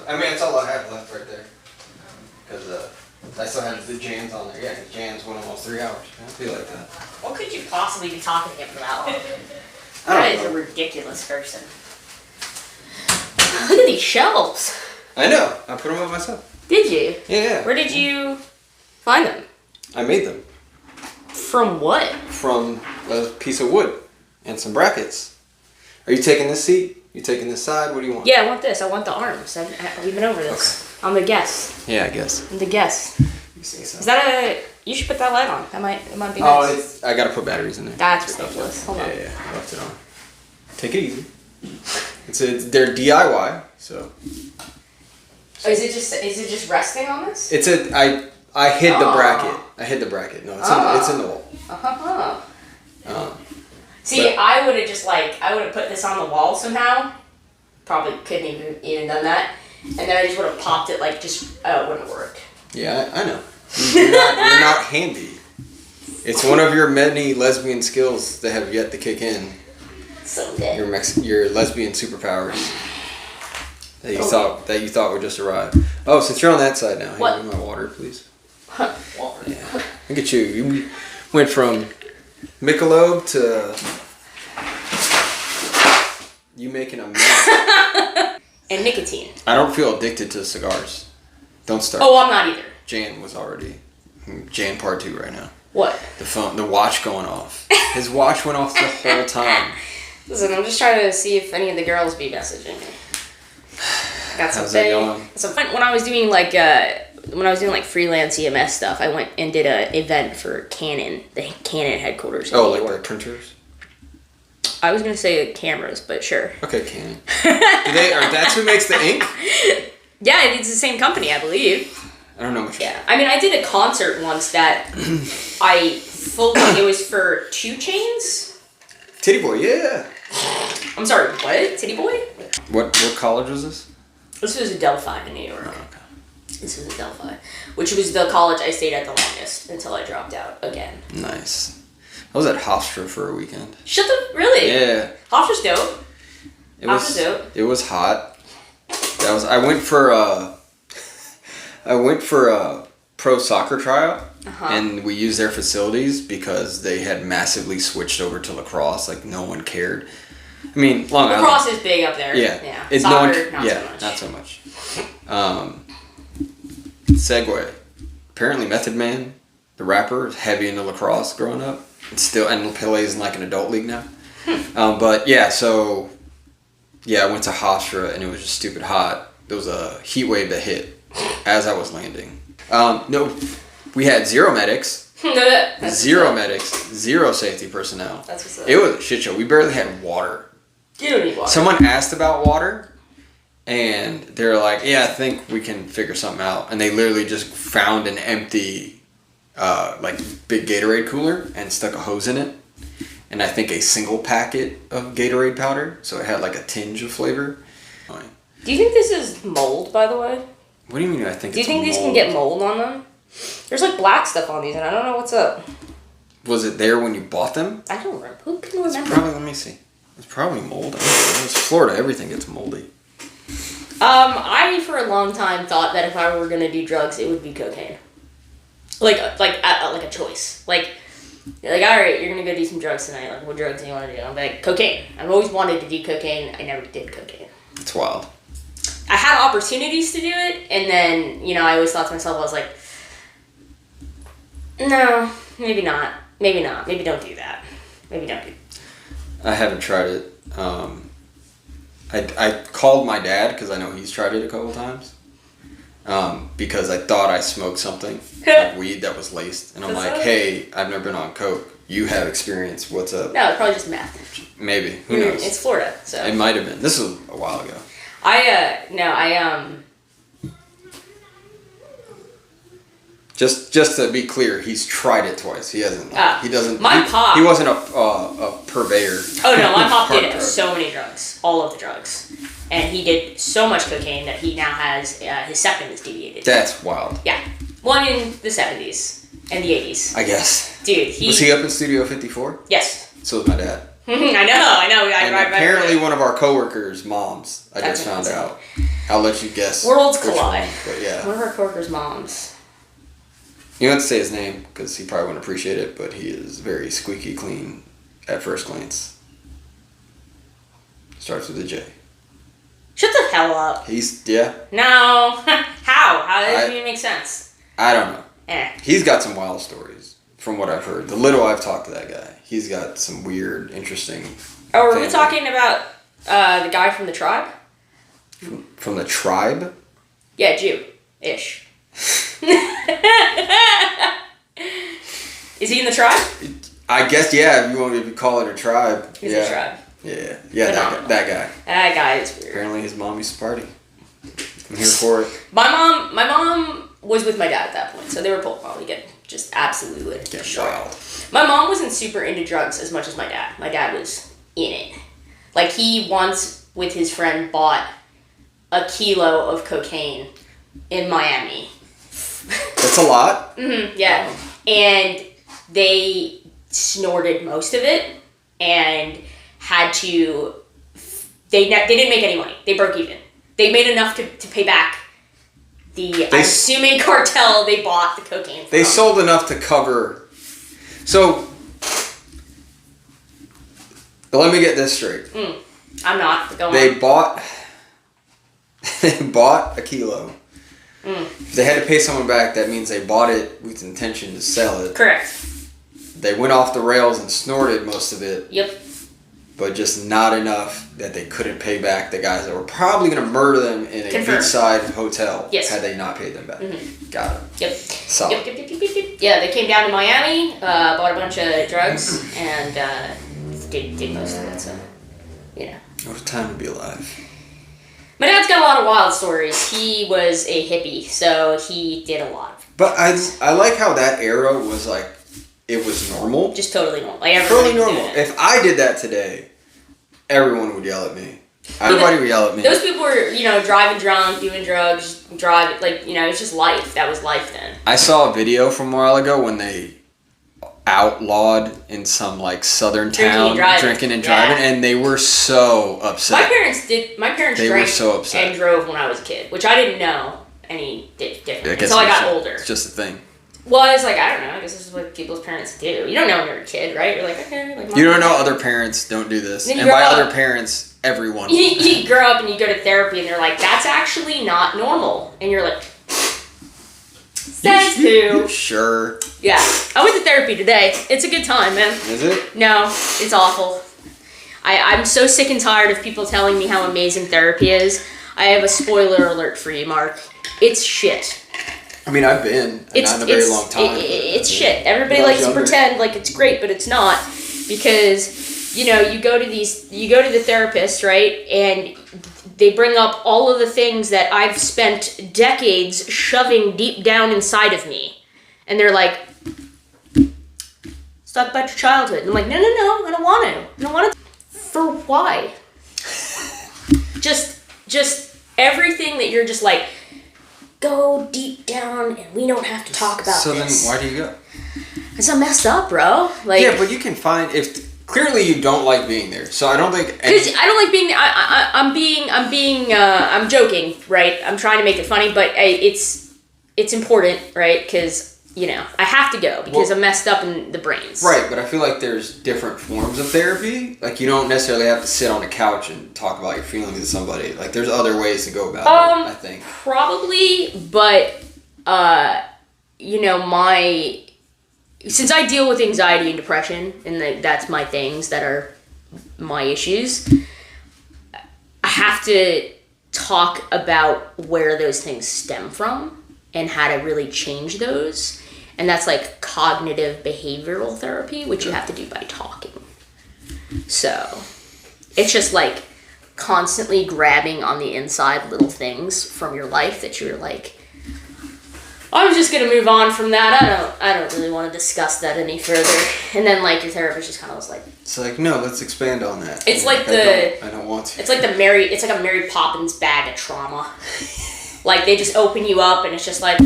I mean, it's all I have left right there. Because I still have the Jan's on there. Yeah, because Jan's went almost 3 hours. I feel like that. What could you possibly be talking to him for that long? I That don't is a know. ridiculous person. Look at these shelves. I know. I put them up myself. Did you? Yeah. Where did you find them? I made them. From what? From a piece of wood and some brackets. Are you taking this seat? You taking this side? What do you want? Yeah, I want this. I want the arms. We've been over this. Okay. I'm the guest. Yeah, I guess. I'm the guest. You say so. Is that a... You should put that light on. It might be Oh, nice. I gotta put batteries in there. That's ridiculous. Hold on. Yeah, I left it on. Take it easy. They're DIY, so. Oh, is it just resting on this? It's I hid the bracket. I hid the bracket. No, it's in the wall. See, I would have put this on the wall somehow. Probably couldn't even done that. And then I just would have popped it it wouldn't work. Yeah, I know. You're not handy. It's one of your many lesbian skills that have yet to kick in. Someday. Your lesbian superpowers that you thought would just arrive. Oh, since you're on that side now, What? hand me my water, please. Water. Yeah. Look at you. You went from Michelob to you making a mess. And nicotine. I don't feel addicted to cigars. Don't start. Oh, I'm not either. Jan was already Jan part 2 right now. What? The watch going off. His watch went off the whole time. Listen, I'm just trying to see if any of the girls be messaging me. Got How's that going? When I was doing freelance EMS stuff, I went and did an event for Canon, the Canon headquarters in New York. The printers? I was gonna say cameras, but sure. Okay, Canon. That's who makes the ink? Yeah, it's the same company, I believe. I don't know much. Yeah, I mean, I did a concert once that it was for 2 Chainz. Titty Boy, yeah. I'm sorry, what? Titty Boy? What college was this? This was at Delphi in New York. Oh, okay. This was at Delphi, which was the college I stayed at the longest until I dropped out again. Nice. I was at Hofstra for a weekend. Really? Yeah. Hofstra's dope. Hofstra's dope. It was hot. I went for a pro soccer tryout, and we used their facilities because they had massively switched over to lacrosse. Like no one cared. I mean, Long Island. Lacrosse is big up there. Yeah. Yeah. Soccer, not so Not much. so much. Segue. Apparently, Method Man, the rapper, is heavy into lacrosse growing up. And plays in like an adult league now. But yeah, so I went to Hofstra and it was just stupid hot. There was a heat wave that hit as I was landing. No, we had 0 medics. 0 medics, 0 safety personnel. That's what's up. It was a shit show. We barely had water. You don't need water. Someone asked about water, and they're like, "Yeah, I think we can figure something out." And they literally just found an empty, big Gatorade cooler and stuck a hose in it, and I think a single packet of Gatorade powder, so it had like a tinge of flavor. Do you think this is mold, by the way? What do you mean? I think. Do you think these can get mold on them? There's like black stuff on these, and I don't know what's up. Was it there when you bought them? I don't remember. Who can remember? Let me see. It's probably mold. It's Florida. Everything gets moldy. I for a long time thought that if I were gonna do drugs, it would be cocaine. Like a choice. Like, all right, you're gonna go do some drugs tonight. Like, what drugs do you want to do? I'm like, cocaine. I've always wanted to do cocaine. I never did cocaine. It's wild. I had opportunities to do it, and then I always thought to myself, I was like, no, maybe not. Maybe not. Maybe don't do that. Maybe don't do. I haven't tried it. I called my dad because I know he's tried it a couple times. Because I thought I smoked something like weed that was laced, and I'm like, "Hey, I've never been on coke. You have experience. What's up?" No, it's probably just meth. Maybe. Who knows? It's Florida, so it might have been. This was a while ago. Just to be clear, he's tried it twice. He hasn't. He doesn't. My pop. He wasn't a purveyor. Oh no, my pop did so many drugs, all of the drugs, and he did so much cocaine that he now has his septum is deviated. That's wild. Yeah, one in the 70s and the 80s. I guess. Dude, was he up in Studio 54? Yes. So was my dad. I know. And apparently one of our coworkers' moms. I just found out. I'll let you guess. Worlds which collide. one, but yeah. One of our coworkers' moms. You don't have to say his name because he probably wouldn't appreciate it, but he is very squeaky clean at first glance. Starts with a J. Shut the hell up. Yeah. No. How? How does it even make sense? I don't know. Eh. He's got some wild stories from what I've heard. The little I've talked to that guy, he's got some weird, interesting. Oh, are we talking about the guy from the tribe? From the tribe? Yeah, Jew-ish. Is he in the tribe? I guess, yeah, if you want to call it a tribe. He's a tribe. Yeah, that guy. That guy is weird. Apparently his mom used to party. I'm here for it. My mom was with my dad at that point, so they were both probably getting just absolutely lit. Get wild. My mom wasn't super into drugs as much as my dad. My dad was in it. Like, he once, with his friend, bought a kilo of cocaine in Miami. That's a lot. Yeah. And they snorted most of it and had to... They didn't make any money. They broke even. They made enough to pay back I'm assuming cartel they bought the cocaine from. They sold enough to cover... So... But let me get this straight. I'm not. Go on. They bought a kilo. If they had to pay someone back, that means they bought it with intention to sell it. Correct. They went off the rails and snorted most of it. Yep. But just not enough that they couldn't pay back the guys that were probably going to murder them in a beachside hotel. Yes. Had they not paid them back. Got it. Yep. Solid. Yep. Yeah, they came down to Miami, bought a bunch of drugs, and did most of it. So, yeah. What a time to be alive. My dad's got a lot of wild stories. He was a hippie, so he did a lot. But I like how that era was like, it was normal. Just totally normal. Like, totally normal. If I did that today, everyone would yell at me. Everybody would yell at me. Those people were, driving drunk, doing drugs, it's just life. That was life then. I saw a video from a while ago when they outlawed in some southern town drinking and driving, and they were so upset. My parents they drank were so upset. And drove when I was a kid, which I didn't know any different until I got older. It's just a thing. Well, I was like, I don't know. I guess this is what people's parents do. You don't know when you're a kid, right? You're like, okay. You don't know other parents don't do this. And by other parents, everyone. You grow up and you go to therapy and they're like, that's actually not normal. And you're like, says who? Sure. Yeah. I went to therapy today. It's a good time, man. Is it? No, it's awful. I'm so sick and tired of people telling me how amazing therapy is. I have a spoiler alert for you, Mark. It's shit. I mean, I've been, not in a very long time. It's shit. Everybody likes to pretend like it's great, but it's not, because you go to the therapist, right, and they bring up all of the things that I've spent decades shoving deep down inside of me, and they're like, "Let's talk about your childhood." And I'm like, "No, I don't want to. I don't want to." For why? just everything that you're just like, go deep down and we don't have to talk about so this. So then why do you go? Because I'm messed up, bro. Yeah, but you can find, if clearly you don't like being there. So I don't think... Because I don't like being there. I'm joking, right? I'm trying to make it funny, but it's important, right? Because, I have to go because I'm messed up in the brains. Right, but I feel like there's different forms of therapy. Like, you don't necessarily have to sit on a couch and talk about your feelings to somebody. Like, there's other ways to go about it, I think. Probably, but, since I deal with anxiety and depression, and that's my things that are my issues, I have to talk about where those things stem from and how to really change those. And that's like cognitive behavioral therapy, which you have to do by talking. So it's just like constantly grabbing on the inside little things from your life that you're like, I'm just gonna move on from that. I don't really want to discuss that any further. And then your therapist just kind of was like, it's like, no, let's expand on that. It's like I don't want to. It's like a Mary Poppins bag of trauma. They just open you up and it's just like,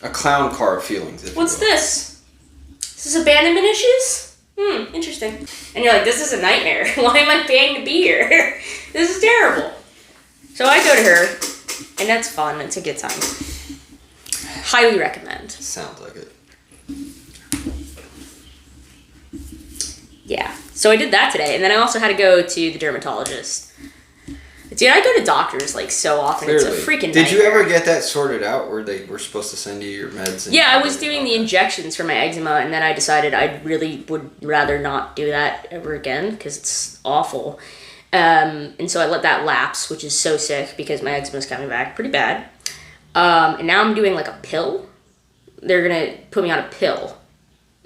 a clown car of feelings. What's this? Is this abandonment issues? Interesting. And you're like, this is a nightmare. Why am I paying to be here? This is terrible. So I go to her, and that's fun. It's a good time. Highly recommend. Sounds like it. Yeah. So I did that today, and then I also had to go to the dermatologist. Dude, I go to doctors like so often. Clearly. It's a freaking Did you nightmare. ever get that sorted out where they were supposed to send you your meds? And Yeah, I was doing the injections for my eczema, and then I decided I really would rather not do that ever again because it's awful. And so I let that lapse, which is so sick because my eczema's coming back pretty bad. And now I'm doing like a pill. They're gonna put me on a pill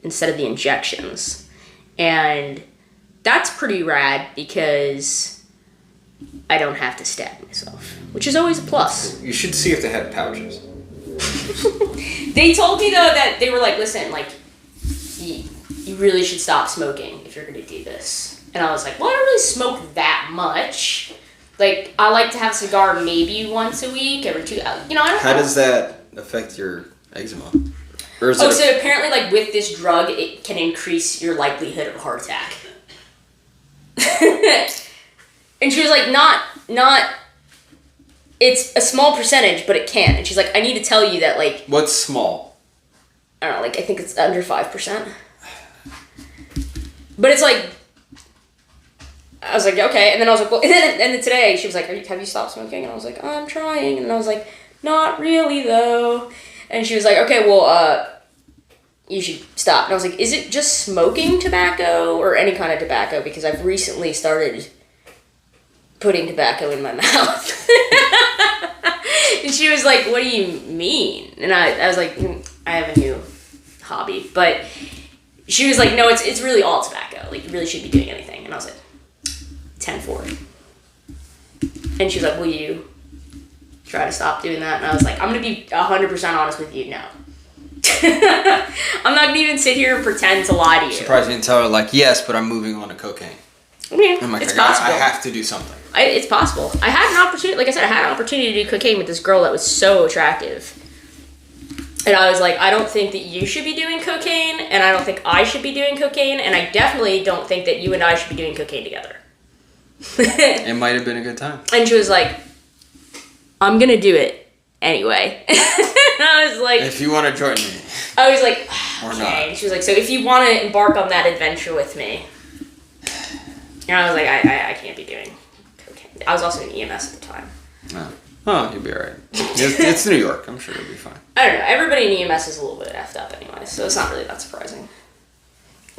instead of the injections. And that's pretty rad because I don't have to stab myself, which is always a plus. You should see if they had pouches. They told me though that they were like, listen, like, you really should stop smoking if you're gonna do this. And I was like, well, I don't really smoke that much. Like, I like to have a cigar maybe once a week, every 2, I don't How know. does that affect your eczema? Or is So apparently, like, with this drug, it can increase your likelihood of a heart attack. And she was like, not, it's a small percentage, but it can. And she's like, I need to tell you that, like, what's small? I don't know, like, I think it's under 5%. But it's like, I was like, okay. And then I was like, well, and then today she was like, have you stopped smoking? And I was like, I'm trying. And I was like, not really though. And she was like, okay, well, you should stop. And I was like, is it just smoking tobacco or any kind of tobacco? Because I've recently started putting tobacco in my mouth. And she was like, what do you mean? And I was like, I have a new hobby. But she was like, no, it's really all tobacco. Like, you really shouldn't be doing anything. And I was like, 10-4. And she was like, will you try to stop doing that? And I was like, I'm going to be 100% honest with you, no. I'm not going to even sit here and pretend to lie to you. Surprised you didn't tell her, like, yes, but I'm moving on to cocaine. I mean, I'm like, it's I possible. have to do something. It's possible. I had an opportunity, like I said, I had an opportunity to do cocaine with this girl that was so attractive. And I was like, I don't think that you should be doing cocaine, and I don't think I should be doing cocaine, and I definitely don't think that you and I should be doing cocaine together. It might have been a good time. And she was like, I'm gonna do it anyway. And I was like, If you want to join me. I was like, Or okay. not. And she was like, so if you want to embark on that adventure with me. And I was like, I can't be doing cocaine. I was also in EMS at the time. Oh, you'll be alright. It's New York. I'm sure you'll be fine. I don't know. Everybody in EMS is a little bit effed up anyway, so it's not really that surprising.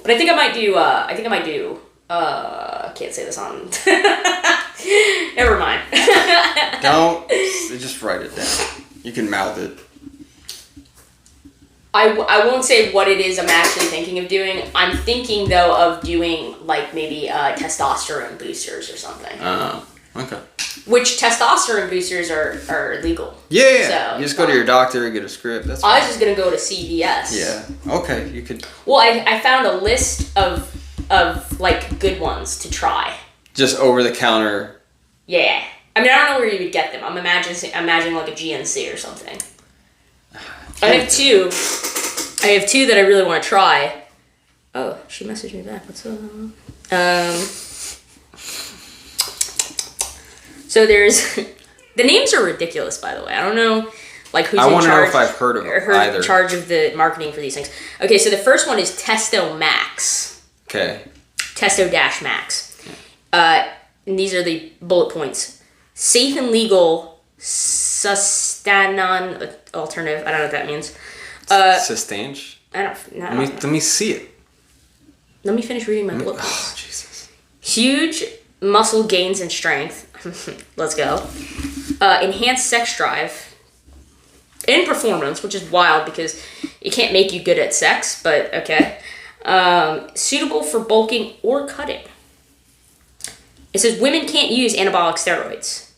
But I think I might do, can't say this on. Never mind. Don't. Just write it down. You can mouth it. I won't say what it is I'm actually thinking of doing. I'm thinking, though, of doing, like, maybe testosterone boosters or something. Oh, okay. Which testosterone boosters are legal. Yeah. So, you just go to your doctor and get a script. That's I was fine. just going to go to CVS. Yeah. Okay. You could. Well, I found a list of like, good ones to try. Just over the counter. Yeah. I mean, I don't know where you would get them. I'm imagining like a GNC or something. I have two that I really want to try. Oh, she messaged me back. What's up? So there's the names are ridiculous, by the way. I don't know, like who's I in want to know charge. if I've heard of them or either. in charge of the marketing for these things. Okay, so the first one is Testo Max. Okay. Testo Max. And these are the bullet points. Safe and legal sustanon alternative. I don't know what that means. Sustange? I don't know. Let me see it. Let me finish reading my bullet points. Oh, Jesus. Huge muscle gains and strength. Let's go. Enhanced sex drive. And performance, which is wild because it can't make you good at sex, but okay. Suitable for bulking or cutting. It says women can't use anabolic steroids.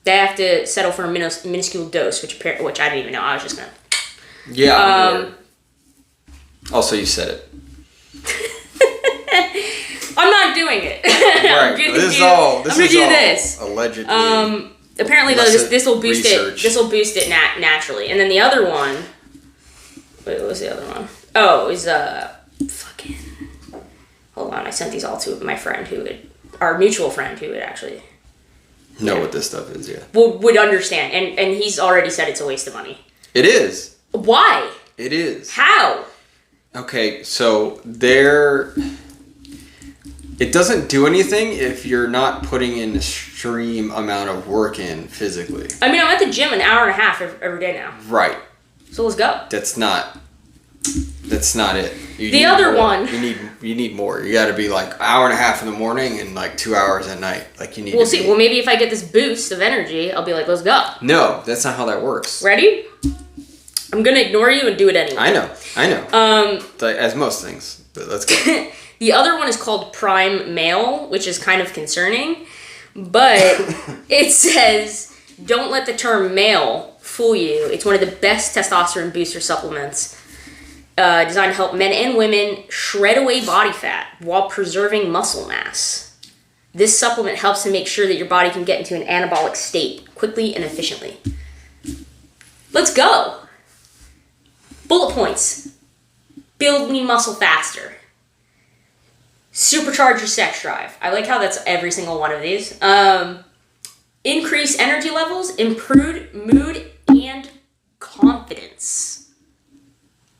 They have to settle for a minuscule dose, which I didn't even know. I was just gonna. Yeah. Also, you said it. I'm not doing it. Right. I'm gonna do this. Allegedly. Apparently, though, this will boost research. it. This will boost it naturally. And then the other one. Wait, what was the other one? Oh, it was fucking. Hold on, I sent these all to my friend our mutual friend who would actually know what this stuff is, yeah. Would understand. And he's already said it's a waste of money. It is. Why? It is. How? Okay, so it doesn't do anything if you're not putting in an extreme amount of work in physically. I mean, I'm at the gym an hour and a half every day now. Right. So let's go. That's not it. The other one. You need more. You got to be like hour and a half in the morning and like 2 hours at night. Like you need. We'll see. Well, maybe if I get this boost of energy, I'll be like, let's go. No, that's not how that works. Ready? I'm gonna ignore you and do it anyway. I know. Like, as most things, but let's go. The other one is called Prime Male, which is kind of concerning, but it says, don't let the term male fool you. It's one of the best testosterone booster supplements designed to help men and women shred away body fat while preserving muscle mass. This supplement helps to make sure that your body can get into an anabolic state quickly and efficiently. Let's go. Bullet points. Build lean muscle faster. Supercharge your sex drive. I like how that's every single one of these. Increase energy levels, improved mood, and confidence.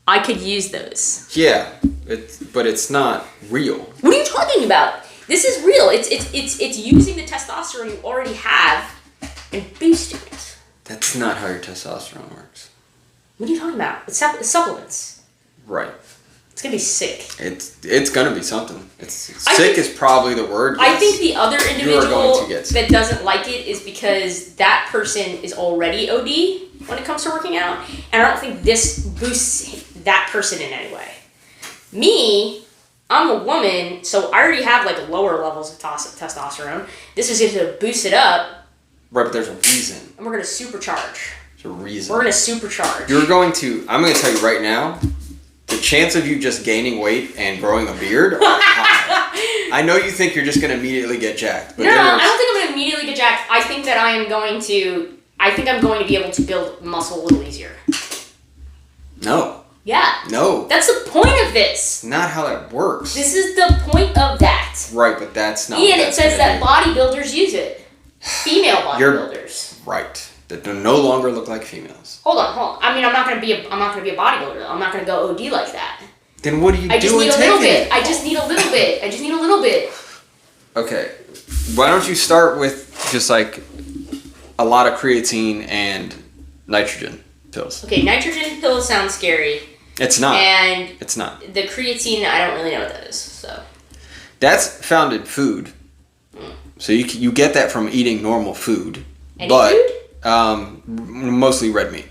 I could use those. Yeah, but it's not real. What are you talking about? This is real. It's using the testosterone you already have and boosting it. That's not how your testosterone works. What are you talking about? It's supplements. Right. It's gonna be sick. It's gonna be something. Sick is probably the word. I think the other individual that doesn't like it is because that person is already OD when it comes to working out, and I don't think this boosts that person in any way. Me, I'm a woman, so I already have like lower levels of testosterone. This is going to boost it up. Right, but there's a reason. And we're going to supercharge. There's a reason. We're going to supercharge. I'm going to tell you right now, the chance of you just gaining weight and growing a beard are high. I know you think you're just going to immediately get jacked. But no, I don't think I'm going to immediately get jacked. I think I'm going to be able to build muscle a little easier. No. Yeah. No. That's the point of this. Not how that works. This is the point of that. Right, but that's not. And it says that bodybuilders use it. Female bodybuilders. You're right. That they no longer look like females. Hold on. I mean, I'm not gonna be a bodybuilder though. I'm not gonna go OD like that. Then what do you do? I just need a little bit. I just need a little bit. Okay. Why don't you start with just like a lot of creatine and nitrogen pills? Okay, nitrogen pills sound scary. It's not. And it's not. The creatine, I don't really know what that is. So. That's found in food. So you get that from eating normal food. Any food? Mostly red meat.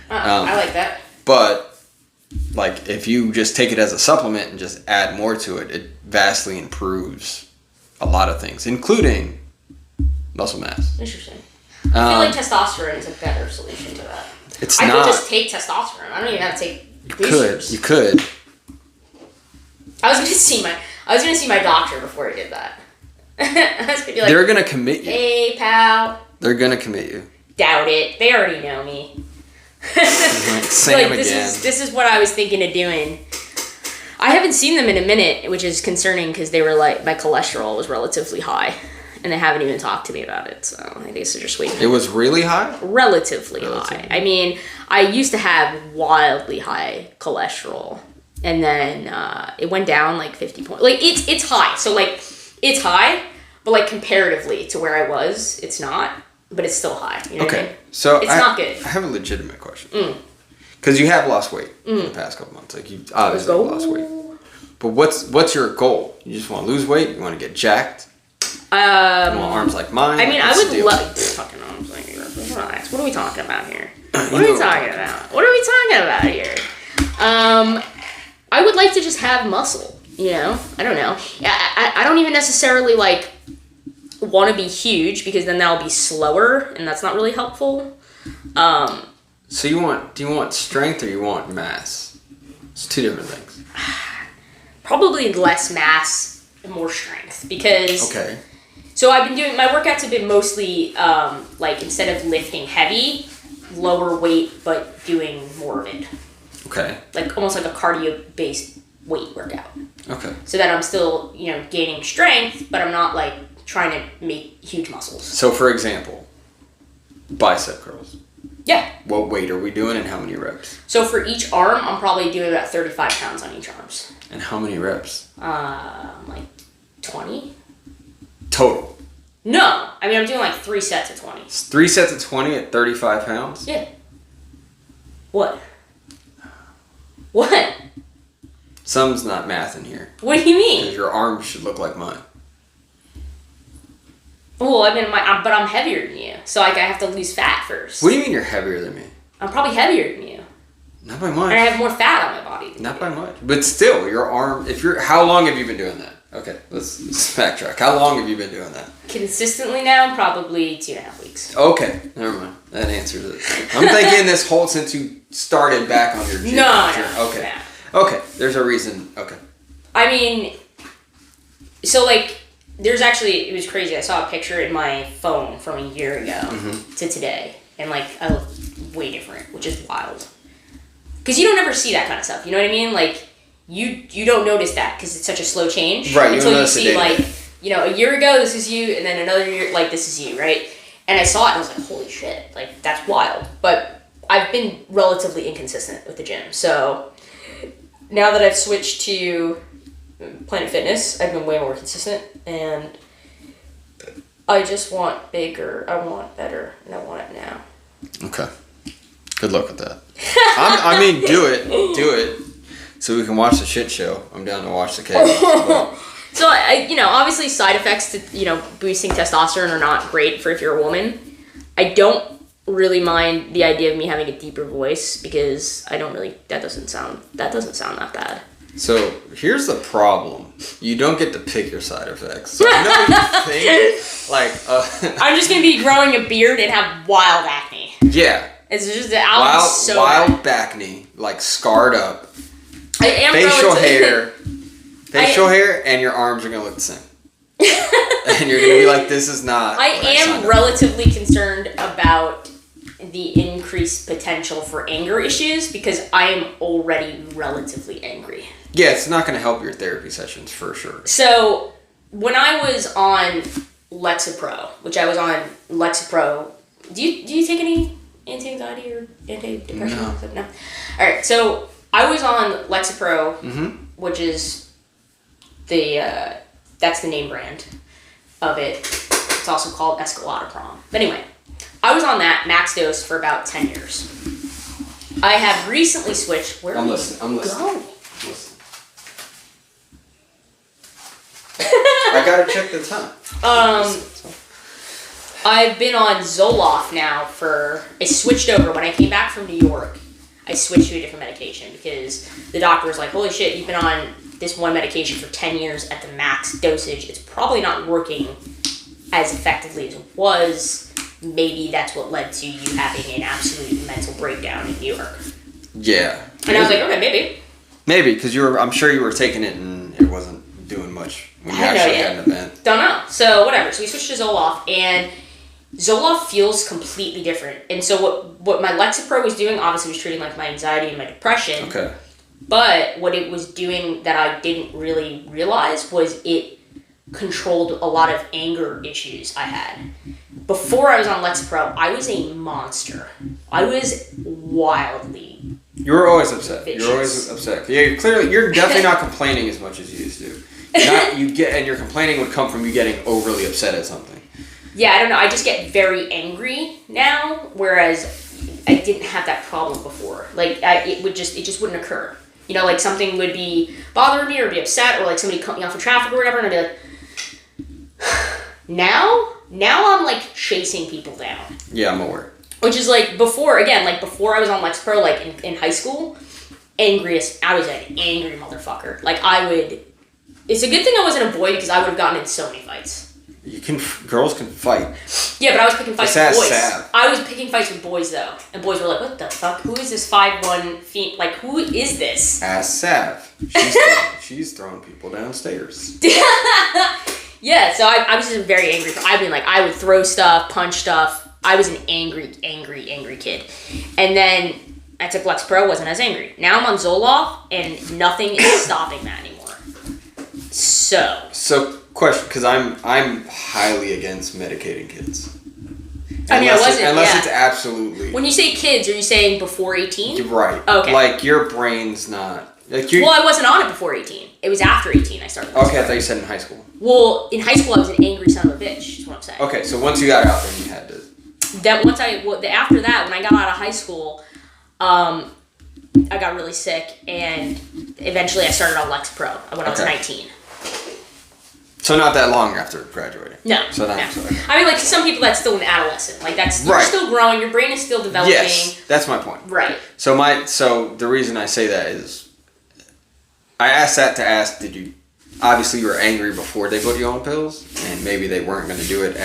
I like that. But like if you just take it as a supplement and just add more to it, it vastly improves a lot of things, including muscle mass. Interesting. I feel like testosterone is a better solution to that. I could just take testosterone. I don't even have to take boosters. You could. I was gonna see my doctor before I did that. I was gonna be like, they're gonna commit you. Hey, pal. They're gonna commit you. Doubt it. They already know me. Sam like, again. This is what I was thinking of doing. I haven't seen them in a minute, which is concerning because they were like, my cholesterol was relatively high. And they haven't even talked to me about it, so I guess they're just waiting. It was really high? Relatively high. I mean, I used to have wildly high cholesterol, and then it went down like 50 points. Like, it's high, so like, it's high, but like comparatively to where I was, it's not, but it's still high. You know what I mean? So it's not good. I have a legitimate question. Because you have lost weight in the past couple months. Like, you obviously lost weight. But what's your goal? You just want to lose weight? You want to get jacked? You want arms like mine? I mean, I would love fucking arms like yours. What are we talking about here? What are we talking about here? I would like to just have muscle. You know, I don't know. I don't even necessarily like want to be huge because then that'll be slower and that's not really helpful. So do you want strength or you want mass? It's two different things. Probably less mass and more strength because. Okay. So I've been doing, my workouts have been mostly, like, instead of lifting heavy, lower weight, but doing more of it. Okay. Like, almost like a cardio-based weight workout. Okay. So that I'm still, gaining strength, but I'm not, like, trying to make huge muscles. So, for example, bicep curls. Yeah. What weight are we doing and how many reps? So for each arm, I'm probably doing about 35 pounds on each arms. And how many reps? Like 20. Total? No. I mean, I'm doing like 3 sets of 20. 3 sets of 20 at 35 pounds? Yeah. What? What? Some's not math in here. What do you mean? Because your arms should look like mine. Well, I mean, but I'm heavier than you, so like I have to lose fat first. What do you mean you're heavier than me? I'm probably heavier than you. Not by much. And I have more fat on my body. Not by much. But still, your arm, how long have you been doing that? Okay, let's backtrack. How long have you been doing that? Consistently now, probably 2.5 weeks. Okay, never mind. That answers it. I'm thinking this whole since you started back on your gym. No. Okay. No. Okay, there's a reason. Okay. I mean, so like, there's actually, it was crazy. I saw a picture in my phone from a year ago to today, and like, I look way different, which is wild. Because you don't ever see that kind of stuff, you know what I mean? Like, you don't notice that because it's such a slow change. Right, until you see, like, you know, a year ago, this is you, and then another year, like, this is you, right? And I saw it, and I was like, holy shit, like, that's wild. But I've been relatively inconsistent with the gym. So, now that I've switched to Planet Fitness, I've been way more consistent, and I just want bigger, I want better, and I want it now. Okay. Good luck with that. I mean, do it, so we can watch the shit show. I'm down to watch the chaos. So, obviously side effects to, boosting testosterone are not great for if you're a woman. I don't really mind the idea of me having a deeper voice because that doesn't sound that bad. So here's the problem: you don't get to pick your side effects. So I know you think like I'm just gonna be growing a beard and have wild acne. Yeah, it's just wild acne, like scarred up. I am facial hair, and your arms are gonna look the same. And you're gonna be like, "This is not." I am relatively concerned about the increased potential for anger issues because I am already relatively angry. Yeah, it's not going to help your therapy sessions for sure. So, when I was on Lexapro, do you take any anti-anxiety or antidepressant? No. All right, so I was on Lexapro, which is that's the name brand of it. It's also called escitalopram. But anyway, I was on that max dose for about 10 years. I have recently switched. I'm listening. I gotta check the time. I've been on Zoloft now I switched over. When I came back from New York, I switched to a different medication because the doctor was like, holy shit, you've been on this one medication for 10 years at the max dosage. It's probably not working as effectively as it was. Maybe that's what led to you having an absolute mental breakdown in New York. Yeah. And I was like, okay, maybe. Maybe, because I'm sure you were taking it and it wasn't doing much when you actually had an event. Don't know. So whatever. So we switched to Zoloft, and Zoloft feels completely different. And so what my Lexapro was doing, obviously, was treating like my anxiety and my depression. Okay. But what it was doing that I didn't really realize was it controlled a lot of anger issues I had. Before I was on Lexapro, I was a monster. I was wildly You were always upset. vicious. You're always upset. Yeah, you're definitely not complaining as much as you used to. And your complaining would come from you getting overly upset at something. Yeah, I don't know. I just get very angry now, whereas I didn't have that problem before. Like, it just wouldn't occur. Like something would be bothering me or be upset, or like somebody cut me off in traffic or whatever, and I'd be like, now I'm like chasing people down. Yeah, I'm aware. Which is like before I was on Lexapro, like in high school, I was an angry motherfucker. Like it's a good thing I wasn't a boy because I would have gotten in so many fights. Girls can fight. Yeah, but I was picking fights with boys. Sad. I was picking fights with boys though, and boys were like, "What the fuck? Who is this 5'1" feet? Like, who is this?" Ask Sav. She's throwing people downstairs. Yeah, so I was just very angry. I would throw stuff, punch stuff. I was an angry kid. And then I took Lexapro, wasn't as angry. Now I'm on Zoloft, and nothing is stopping that anymore. So question, because I'm highly against medicating kids. I mean, I wasn't. Unless yeah. it's absolutely. When you say kids, are you saying before 18? Right. Okay. Like your brain's not. Like you. Well, I wasn't on it before 18. It was after 18 I started. Okay, I thought you said in high school. Well, in high school I was an angry son of a bitch. Is what I'm saying. Okay, so once you got out, then you had to. After that, when I got out of high school, I got really sick, and eventually I started on Lexapro when I was 19. So not that long after graduating. No. So not. No. I mean, like, some people that's still an adolescent. Like, you're still growing. Your brain is still developing. Yes, that's my point. Right. So the reason I say that is, I asked that to ask, obviously you were angry before they put you on pills, and maybe they weren't going to do it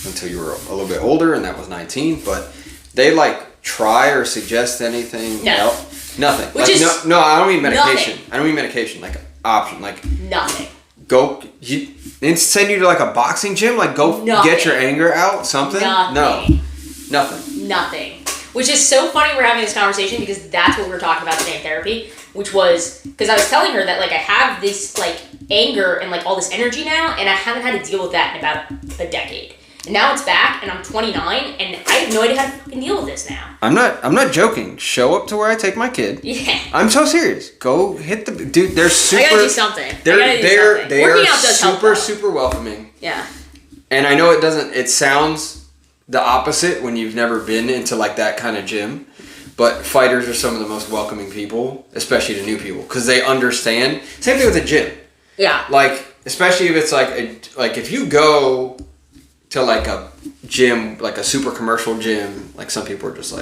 until you were a little bit older, and that was 19, but they try or suggest anything? No. Nothing. Which is no, I don't mean medication. Nothing. I don't mean medication, option, Nothing. And send you to a boxing gym, Nothing. Get your anger out, something? Nothing. No. Nothing. Nothing. Which is so funny we're having this conversation, because that's what we were talking about today in therapy, which was, because I was telling her that, I have this, anger and, all this energy now, and I haven't had to deal with that in about a decade. And now it's back, and I'm 29, and I have no idea how to fucking deal with this now. I'm not joking. Show up to where I take my kid. Yeah. I'm so serious. Go hit the dude. They're super. I gotta do something. They're Working out does help, though. super welcoming. Yeah. And I know it doesn't. It sounds the opposite when you've never been into that kind of gym, but fighters are some of the most welcoming people, especially to new people, because they understand. Same thing with a gym. Yeah. Especially if it's if you go to a gym, a super commercial gym, some people are just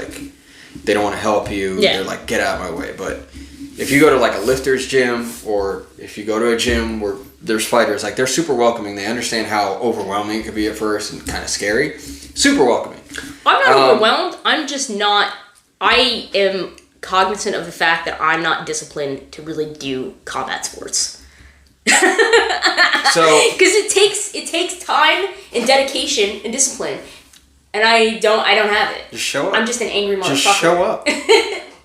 they don't want to help you. Yeah. They're get out of my way. But if you go to a lifter's gym, or if you go to a gym where there's fighters, they're super welcoming. They understand how overwhelming it could be at first and kind of scary. Super welcoming. I'm not overwhelmed. I'm just not. I am cognizant of the fact that I'm not disciplined to really do combat sports. So because it takes time and dedication and discipline, and I don't have it. Just show up. I'm just an angry motherfucker. Just show up.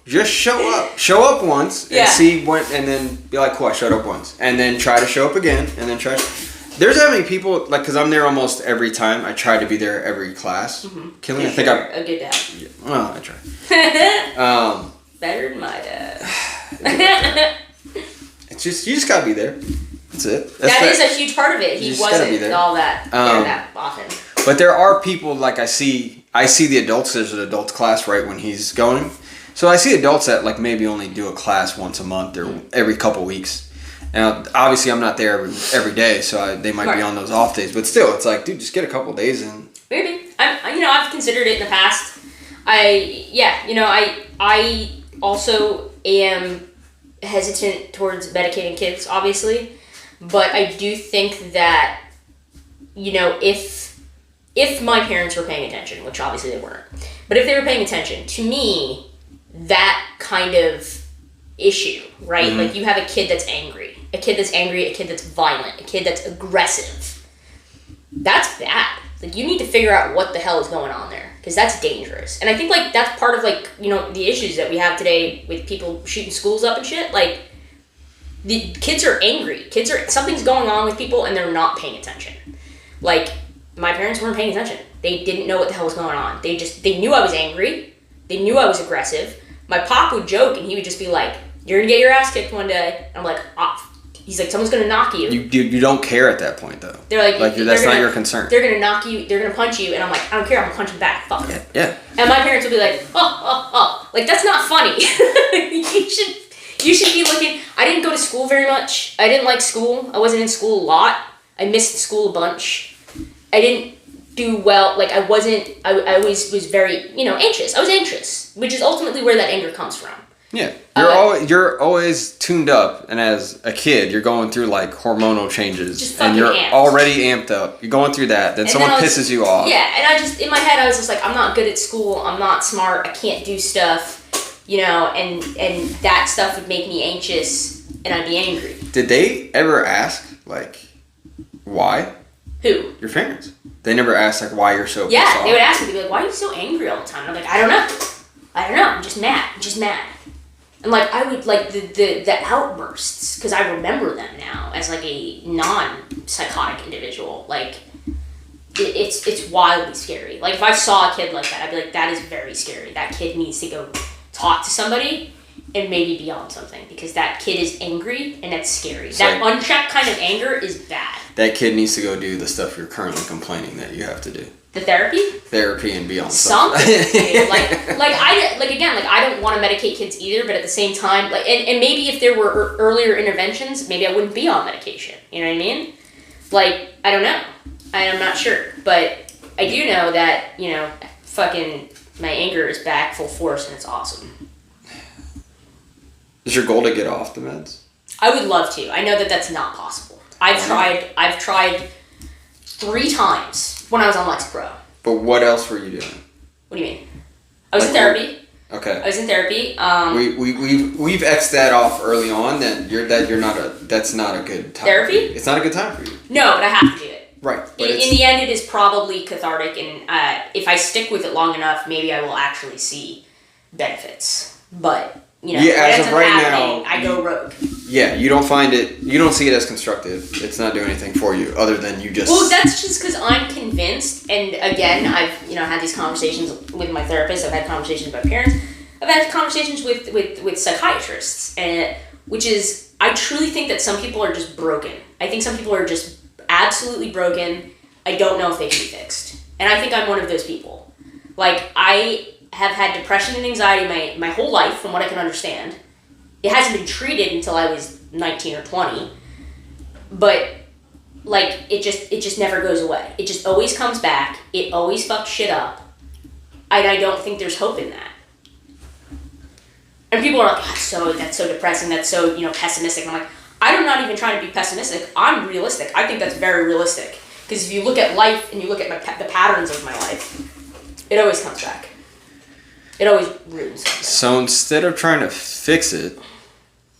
Just show up. Show up once and see and then be cool, I showed up once, and then try to show up again, and then try. There's that many people because I'm there almost every time. I try to be there every class. Mm-hmm. Killing. I think I'm a good dad. Yeah, well, I try. Better than my dad. It's just you just gotta be there. That's it. That is a huge part of it. He wasn't all that that often. But there are people I see the adults. There's an adults class right when he's going. So I see adults that maybe only do a class once a month or every couple weeks. Now obviously I'm not there every day, so they might be on those off days. But still, it's dude, just get a couple days in. Maybe I've considered it in the past. I also am hesitant towards medicating kids, obviously. But I do think that, if my parents were paying attention, which obviously they weren't, but if they were paying attention, to me, that kind of issue, right? Mm-hmm. You have a kid that's angry, a kid that's violent, a kid that's aggressive. That's bad. You need to figure out what the hell is going on there, because that's dangerous. And I think, that's part of, the issues that we have today with people shooting schools up and shit, the kids are angry. Something's going on with people, and they're not paying attention. My parents weren't paying attention. They didn't know what the hell was going on. They knew I was angry. They knew I was aggressive. My pop would joke, and he would just be like, "You're gonna get your ass kicked one day." And I'm like, he's like, "Someone's gonna knock you." You don't care at that point, though. They're that's not your concern. They're gonna knock you. They're gonna punch you, and I'm like, "I don't care. I'm gonna punch him back. Fuck it." Yeah. And my parents would be like, "Oh." That's not funny. You should be looking. I didn't go to school very much. I didn't like school. I wasn't in school a lot. I missed school a bunch. I didn't do well. I always was very, anxious. I was anxious, which is ultimately where that anger comes from. Yeah. You're always tuned up, and as a kid, you're going through hormonal changes, and you're already amped up. You're going through that, then someone pisses you off. Yeah, and I just, in my head, I was just I'm not good at school. I'm not smart. I can't do stuff. And that stuff would make me anxious, and I'd be angry. Did they ever ask, why? Who? Your parents. They never asked, why you're so Yeah, pissed off. They would ask me, they'd be like, "Why are you so angry all the time?" And I'm like, I don't know. I'm just mad. And like I would like the outbursts because I remember them now as like a non-psychotic individual. Like it's wildly scary. Like if I saw a kid like that, I'd be like, that is very scary. That kid needs to go talk to somebody and maybe be on something because that kid is angry and that's scary. It's that like, unchecked kind of anger is bad. That kid needs to go do the stuff you're currently complaining that you have to do. The therapy? Therapy and be on something. something. I don't want to medicate kids either, but at the same time, like, and maybe if there were earlier interventions, maybe I wouldn't be on medication. You know what I mean? Like, I don't know. I'm not sure, but I do know that fucking my anger is back full force and it's awesome. Is your goal to get off the meds? I would love to. I know that that's not possible. I've tried 3 times when I was on Lexapro. But what else were you doing? What do you mean? I was in therapy. Okay. I was in therapy. We've X'd that off early on. That's not a good time. Therapy? It's not a good time for you. No, but I have to do it. Right. But in the end, it is probably cathartic, and if I stick with it long enough, maybe I will actually see benefits. But as of right now, I go rogue. Yeah, you don't see it as constructive. It's not doing anything for you other than you just. Well, that's just because I'm convinced, and again, I've had these conversations with my therapist. I've had conversations with my parents. I've had conversations with psychiatrists, and which is I truly think that some people are just broken. I think some people are just absolutely broken. I don't know if they can be fixed, and I think I'm one of those people. Like I have had depression and anxiety my whole life, from what I can understand. It hasn't been treated until I was 19 or 20, but like it just never goes away. It just always comes back. It always fucks shit up, and I don't think there's hope in that. And people are like, that's so depressing. That's so pessimistic. And I'm like, I'm not even trying to be pessimistic. I'm realistic. I think that's very realistic because if you look at life and you look at the patterns of my life, it always comes back. It always ruins something. So instead of trying to fix it,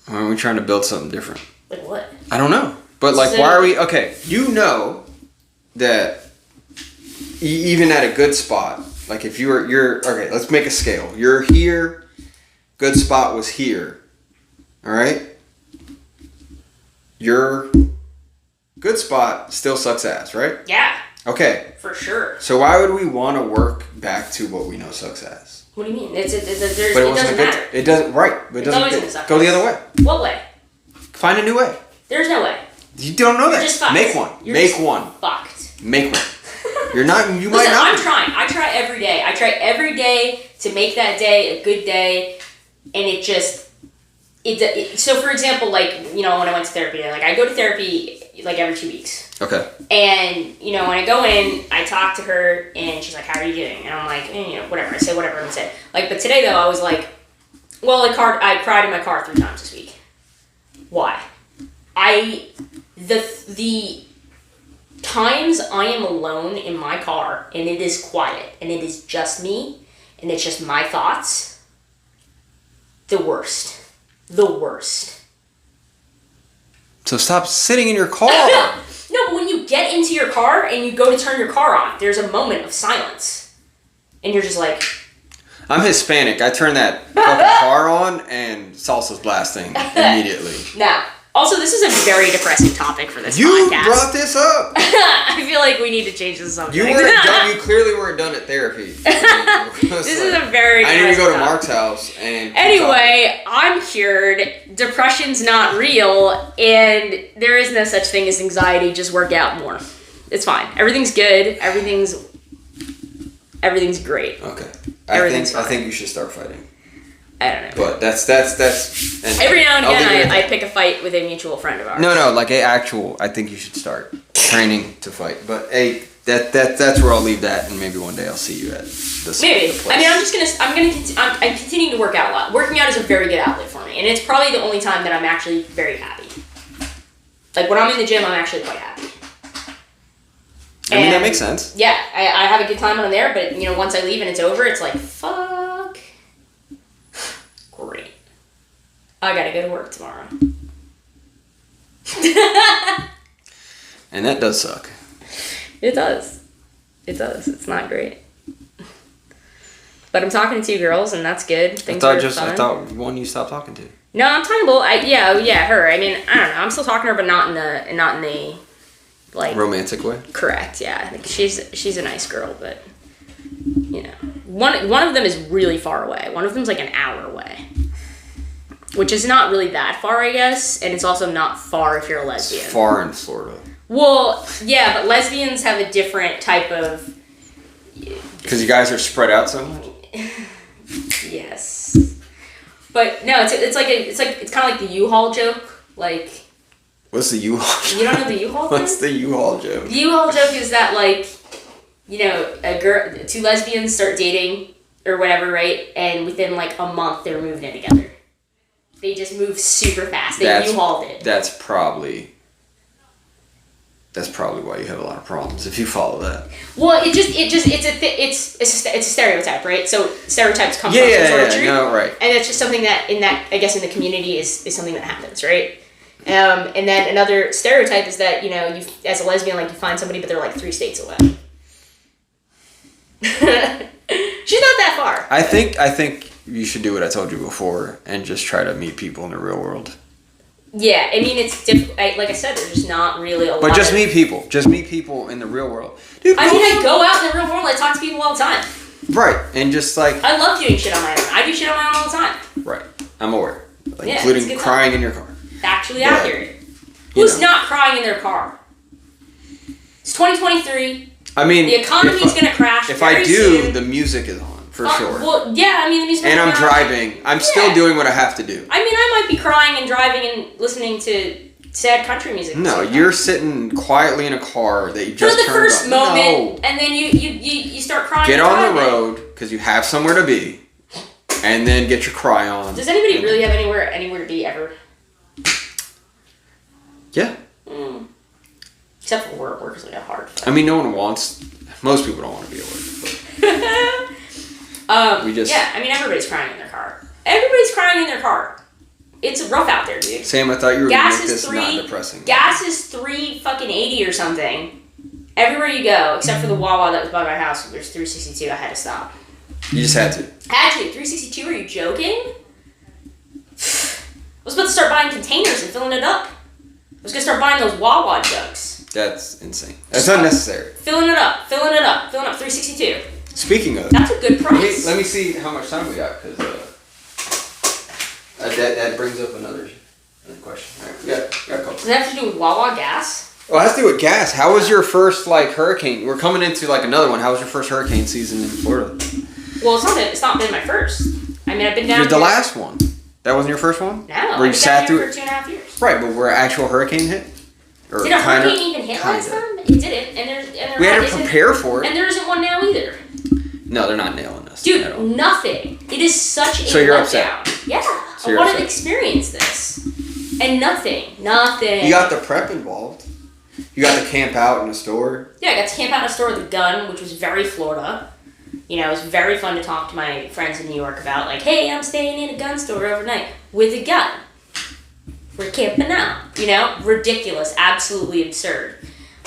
why are we trying to build something different? Like what? I don't know. But like, why are we... Okay, you know that even at a good spot, like if you're... Okay, let's make a scale. You're here, good spot was here. All right? Your good spot still sucks ass, right? Yeah. Okay. For sure. So why would we want to work back to what we know sucks ass? What do you mean? It doesn't matter. It doesn't, right. But it doesn't go the other way. What way? Find a new way. There's no way. You don't know You're that. Just fucked. Make one. You're Make just one. Fucked. Make one. You're not. You Listen, might not. I'm trying. I try every day. I try every day to make that day a good day, and it just. So for example, like when I went to therapy, like I go to therapy like every 2 weeks. Okay. And when I go in, I talk to her, and she's like, "How are you doing?" And I'm like, whatever. I say whatever I'm saying. Like, but today though, I was like, well, I cried in my car 3 times this week. Why? The times I am alone in my car and it is quiet and it is just me and it's just my thoughts. The worst. So stop sitting in your car. No, but when you get into your car and you go to turn your car on, there's a moment of silence. And you're just like... I'm Hispanic. I turn that fucking car on and salsa's blasting immediately. Now, also, this is a very depressing topic for this podcast. You brought this up. I feel like we need to change the subject. You clearly weren't done at therapy. This is a very I need to go to Mark's house and... Anyway, I'm cured. Depression's not real, and there is no such thing as anxiety. Just work out more. It's fine. Everything's good. Everything's great. Okay. I Fine. think you should start fighting. I don't know. But that's every now and again I pick a fight with a mutual friend of ours. No, like I think you should start training to fight. But hey, that's where I'll leave that, and maybe one day I'll see you at this. Maybe. I mean, I'm continuing to work out a lot. Working out is a very good outlet for me, and it's probably the only time that I'm actually very happy. Like when I'm in the gym, I'm actually quite happy. I mean, that makes sense. Yeah, I have a good time when I'm there, but once I leave and it's over, it's like fuck. Great. I gotta go to work tomorrow. And that does suck. It does. It's not great. But I'm talking to 2 girls, and that's good. I thought one you stopped talking to. No, I'm talking about her. I mean, I don't know. I'm still talking to her, but not in the like romantic way. Correct. Yeah, I think she's a nice girl, but you know, one of them is really far away. One of them's like an hour away, which is not really that far, I guess, and it's also not far if you're a lesbian. It's far in Florida. Well, yeah, but lesbians have a different type of. Because you guys are spread out so much. Yes. But no, it's kind of like the U-Haul joke. Like, what's the U-Haul? You don't know the U-Haul thing? What's the U-Haul joke? The U-Haul joke is that, like, you know, 2 lesbians start dating or whatever, right? And within like a month, they're moving in together. They just move super fast. They U-Hauled it. That's probably why you have a lot of problems if you follow that. Well, it's a stereotype, right? So stereotypes come from some sort of truth. No, right. And it's just something that I guess in the community is something that happens, right? And then another stereotype is that, you know, you as a lesbian, like, you find somebody but they're like 3 states away. She's not that far. I think you should do what I told you before and just try to meet people in the real world. Yeah, I mean, it's difficult. Like I said, there's just not really a lot. But just meet people. Just meet people in the real world. Dude, I go out in the real world. I talk to people all the time. Right, and just like... I love doing shit on my own. I do shit on my own all the time. Right, I'm aware. Like, yeah, including crying in your car. Factually accurate. Who's not crying in their car? It's 2023. I mean... The economy's going to crash If I do, soon. The music is on. For sure. Well, yeah, I mean, the music. And I'm driving. I'm still doing what I have to do. I mean, I might be crying and driving and listening to sad country music. No, you're sitting quietly in a car that you just turned on. For the first moment, and then you start crying. Get on the road because you have somewhere to be, and then get your cry on. Does anybody really have anywhere to be ever? Yeah. Except for work. Work is like a hard. I mean, no one wants. Most people don't want to be at work. But. Yeah, I mean, everybody's crying in their car. Everybody's crying in their car. It's rough out there, dude. Sam, I thought you were going to make this not depressing. Gas is $3.80 or something. Everywhere you go, except for the Wawa that was by my house, there's $3.62. I had to stop. You just had to. Had to. $3.62? Are you joking? I was about to start buying containers and filling it up. I was going to start buying those Wawa jugs. That's insane. That's unnecessary. Filling it up. $3.62. Speaking of, that's a good price. Let me see how much time we got, because that brings up another question. All right, we got a couple. Does it have to do with Wawa gas? Well, it has to do with gas. How was your first hurricane? We're coming into another one. How was your first hurricane season in Florida? Well, it's not been my first. I mean, I've been down. The last one. That wasn't your first one? No. Where you sat through it for 2.5 years. Right, but where an actual hurricane hit? Or did a hurricane even hit last time? It didn't, and we had to prepare for it. And there isn't one now either. No, they're not nailing us. Dude, nothing. It is such a you're letdown. Upset. Yeah. I want to experience this. And nothing. You got the prep involved. You got to camp out in a store. Yeah, I got to camp out in a store with a gun, which was very Florida. You know, it was very fun to talk to my friends in New York about, like, hey, I'm staying in a gun store overnight with a gun. We're camping out. You know? Ridiculous. Absolutely absurd.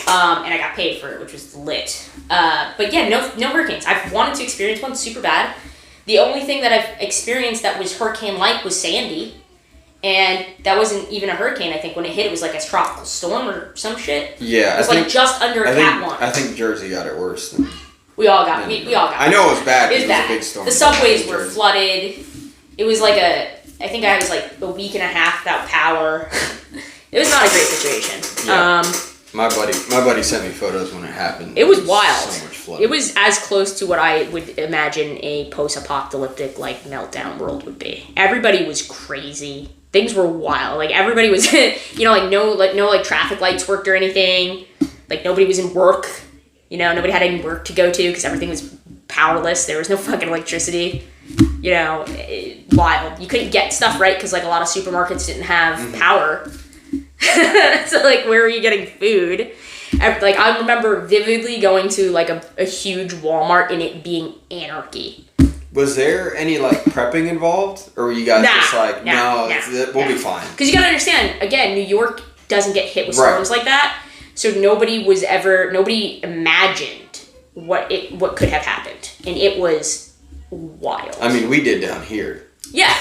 And I got paid for it, which was lit. But yeah, no hurricanes. I've wanted to experience one super bad. The only thing that I've experienced that was hurricane-like was Sandy. And that wasn't even a hurricane. I think when it hit, it was like a tropical storm or some shit. Yeah, it was like just under Cat 1. I think Jersey got it worse. We all got it. I know it was bad. It was bad. A big storm. The subways were flooded. It was like I think I was like a week and a half without power. It was not a great situation. Yeah. My buddy sent me photos when it happened. It was wild. So much flooding. It was as close to what I would imagine a post-apocalyptic meltdown world would be. Everybody was crazy. Things were wild. Like everybody was, no traffic lights worked or anything. Like nobody was in work. Nobody had any work to go to because everything was powerless. There was no fucking electricity. Wild. You couldn't get stuff right because a lot of supermarkets didn't have power. So where were you getting food? I remember vividly going to a huge Walmart and it being anarchy. Was there any prepping involved, or were you guys we'll be fine? Because you gotta understand, again, New York doesn't get hit with storms like that, so nobody imagined what could have happened, and it was wild. I mean, we did down here. Yeah.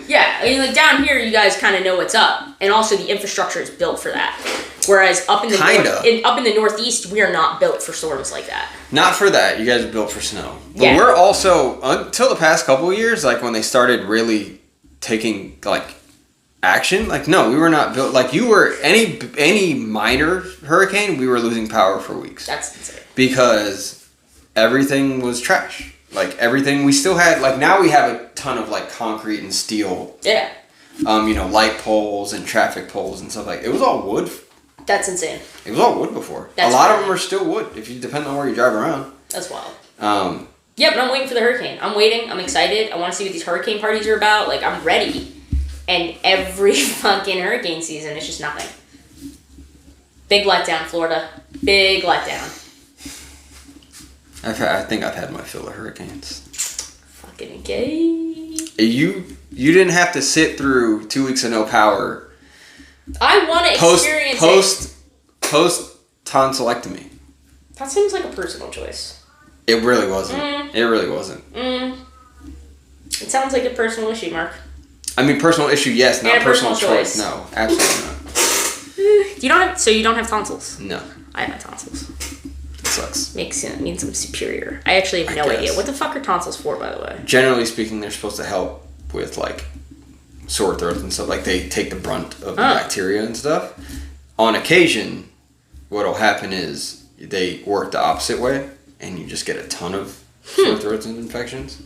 Yeah. I mean, like, down here, you guys kind of know what's up. And also, the infrastructure is built for that. Whereas up in the up in the Northeast, we are not built for storms like that. Not for that. You guys are built for snow. But Yeah. we're also, until the past couple of years, like when they started really taking like action, like no, we were not built. Like you were, any minor hurricane, we were losing power for weeks. That's insane. Because everything was trash. Like everything, we still had, like now we have a ton of like concrete and steel. Yeah. Light poles and traffic poles and stuff like it was all wood. That's insane. It was all wood before. That's a lot crazy. of them are still wood, if you depend on where you drive around. That's wild. Yeah, but I'm waiting for the hurricane. I'm waiting. I'm excited. I want to see what these hurricane parties are about. Like, I'm ready. And every fucking hurricane season, it's just nothing. Big letdown, Florida. Big letdown. I think I've had my fill of hurricanes. Fucking gay. You didn't have to sit through 2 weeks of no power. I want to experience post tonsillectomy. That seems like a personal choice. It really wasn't. It really wasn't. It sounds like a personal issue, Mark. I mean, personal issue, yes. Not personal choice. choice. No, absolutely not. You don't have tonsils? No. I have tonsils. It sucks. Means I'm superior. I actually have no idea. What the fuck are tonsils for, by the way? Generally speaking, they're supposed to help with like sore throats and stuff. Like they take the brunt of the bacteria and stuff. On occasion, what'll happen is they work the opposite way, and you just get a ton of sore throats and infections.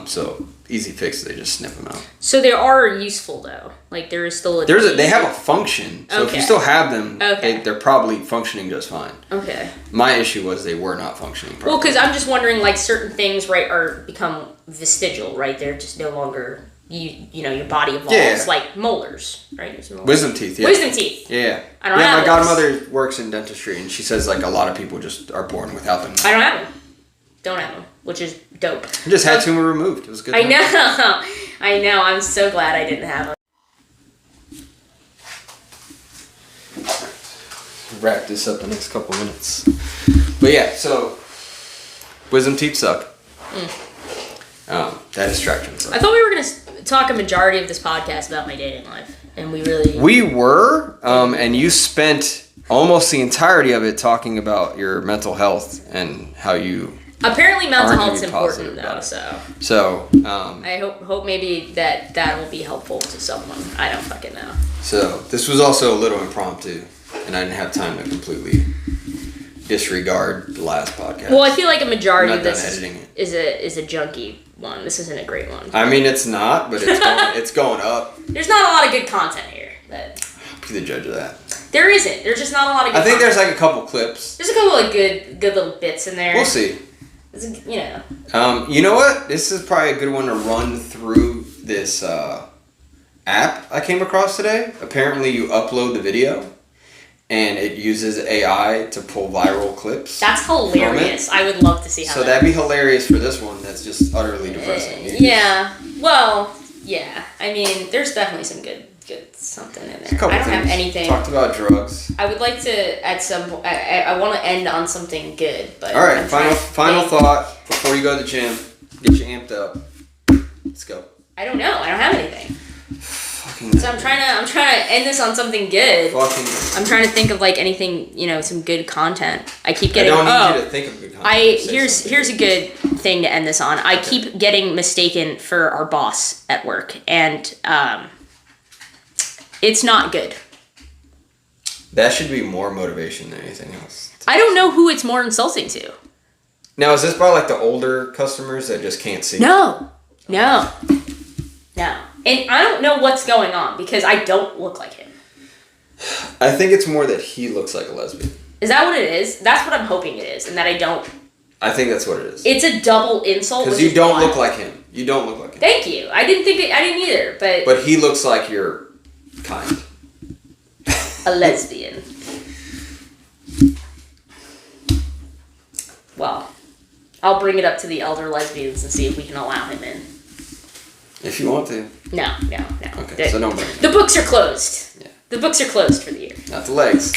So easy fix. They just snip them out. So they are useful though. Like there is still they have a function. So if you still have them, they're probably functioning just fine. Okay. My issue was they were not functioning properly. Well, because I'm just wondering, like certain things, right, are become vestigial, right? They're just no longer your body evolves like molars, right? Molars. Wisdom teeth. Yeah. Wisdom teeth. Yeah. I don't have my those. godmother works in dentistry, and she says like a lot of people just are born without them. I don't have them. Don't have them, which is dope. I just had tumor removed. It was good. I know. I'm so glad I didn't have them. Wrap this up the next couple minutes. But yeah, so wisdom teeth suck. That distraction sucks. I thought we were gonna talk a majority of this podcast about my dating life, and we were, and you spent almost the entirety of it talking about your mental health and how you. Apparently, mental health's important though. So I hope maybe that will be helpful to someone. I don't fucking know. So this was also a little impromptu, and I didn't have time to completely disregard the last podcast. Well, I feel like a majority of this is a junky one. This isn't a great one. I mean, it's not, but it's going up. There's not a lot of good content here. But be the judge of that. There isn't. There's just not a lot of good content. there's like a couple clips. There's a couple of good little bits in there. We'll see. You know. You know what? This is probably a good one to run through this app I came across today. Apparently, you upload the video, and it uses AI to pull viral clips. That's hilarious. I would love to see how. So that'd be hilarious for this one. That's just utterly depressing. Yeah. Well. Yeah. I mean, there's definitely some good something in there. I don't have anything. Talked about drugs. I would like to at some point. I want to end on something good, but. All right. Final thought before you go to the gym. Get you amped up. Let's go. I don't know. I don't have anything. So I'm trying to end this on something good. I'm trying to think of like anything, some good content. I keep getting. I don't need you to think of good content. Here's a good thing to end this on. I keep getting mistaken for our boss at work, and it's not good. That should be more motivation than anything else. I don't know who it's more insulting to. Now, is this by like the older customers that just can't see? No. And I don't know what's going on because I don't look like him. I think it's more that he looks like a lesbian. Is that what it is? That's what I'm hoping it is, and that I don't. I think that's what it is. It's a double insult. Because you don't look like him. You don't look like him. Thank you. I didn't either, but. But he looks like you're kind. A lesbian. Well, I'll bring it up to the elder lesbians and see if we can allow him in. If you want to. No. Okay, so don't bring it. The books are closed. Yeah. The books are closed for the year. Not the legs.